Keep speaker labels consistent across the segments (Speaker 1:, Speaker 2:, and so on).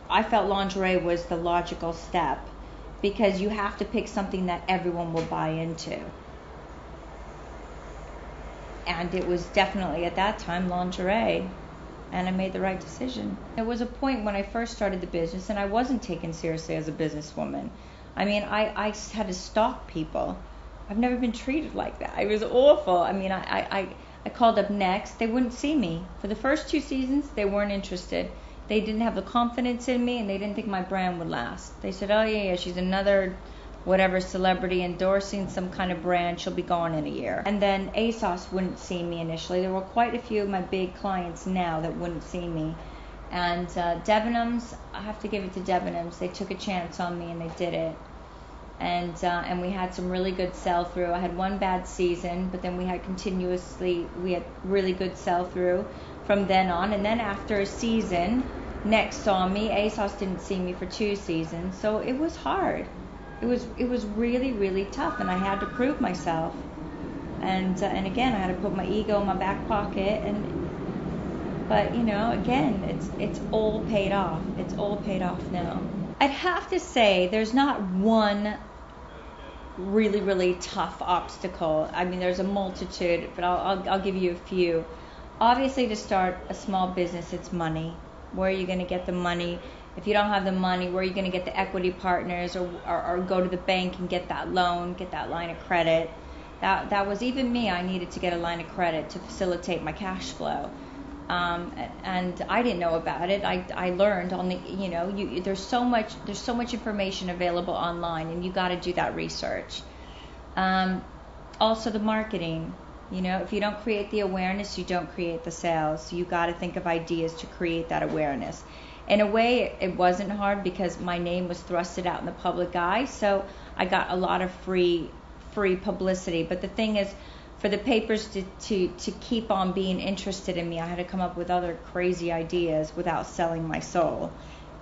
Speaker 1: I felt lingerie was the logical step because you have to pick something that everyone will buy into. And it was definitely at that time lingerie, and I made the right decision. There was a point when I first started the business and I wasn't taken seriously as a businesswoman. I mean, I had to stalk people. I've never been treated like that. It was awful. I mean, I called up Next. They wouldn't see me. For the first 2 seasons, they weren't interested. They didn't have the confidence in me, and they didn't think my brand would last. They said, oh, yeah, she's another whatever celebrity endorsing some kind of brand. She'll be gone in a year. And then ASOS wouldn't see me initially. There were quite a few of my big clients now that wouldn't see me. And Debenhams, I have to give it to Debenhams. They took a chance on me, and they did it. And we had some really good sell-through. I had one bad season, but then we had really good sell-through from then on. And then after a season, Next saw me. ASOS didn't see me for 2 seasons, so it was hard. It was really, really tough, and I had to prove myself. And again, I had to put my ego in my back pocket. But you know, again, it's all paid off. It's all paid off now. I'd have to say there's not one really, really tough obstacle. I mean, there's a multitude, but I'll give you a few. Obviously, to start a small business, it's money. Where are you going to get the money? If you don't have the money, where are you going to get the equity partners, or go to the bank and get that loan, get that line of credit? That was even me. I needed to get a line of credit to facilitate my cash flow. And I didn't know about it. I learned on the, there's so much information available online, and you got to do that research. Also the marketing, if you don't create the awareness, you don't create the sales. So you got to think of ideas to create that awareness. In a way, it wasn't hard because my name was thrusted out in the public eye, so I got a lot of free publicity. But the thing is, for the papers to keep on being interested in me, I had to come up with other crazy ideas without selling my soul,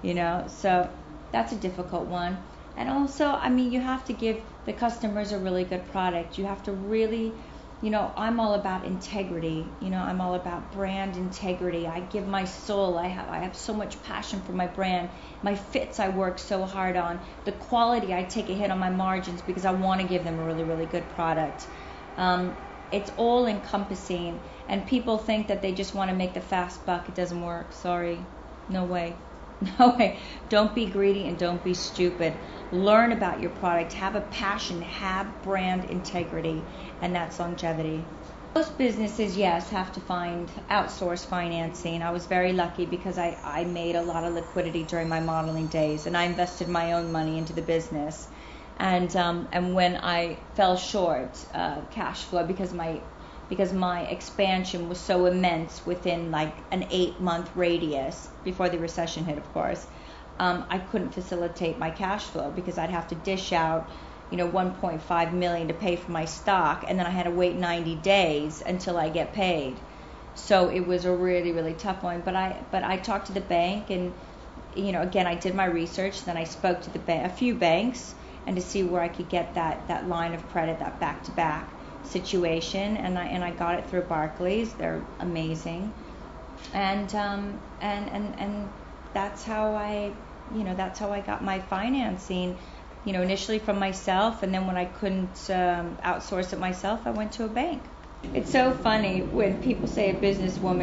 Speaker 1: So that's a difficult one. And also, I mean, you have to give the customers a really good product. You have to really, I'm all about integrity. I'm all about brand integrity. I give my soul. I have so much passion for my brand. My fits I work so hard on. The quality, I take a hit on my margins because I want to give them a really, really good product. It's all encompassing, and people think that they just want to make the fast buck. It doesn't work. Sorry. No way. No way. Don't be greedy and don't be stupid. Learn about your product. Have a passion. Have brand integrity, and that's longevity. Most businesses, yes, have to find outsource financing. I was very lucky because I made a lot of liquidity during my modeling days, and I invested my own money into the business. And when I fell short cash flow because my expansion was so immense within like an 8-month radius before the recession hit, of course, I couldn't facilitate my cash flow because I'd have to dish out, $1.5 million to pay for my stock, and then I had to wait 90 days until I get paid. So it was a really, really tough one. But I talked to the bank, and again, I did my research. Then I spoke to a few banks, and to see where I could get that line of credit, that back-to-back situation, and I got it through Barclays. They're amazing, and that's how I got my financing. Initially from myself, and then when I couldn't outsource it myself, I went to a bank. It's so funny when people say a businesswoman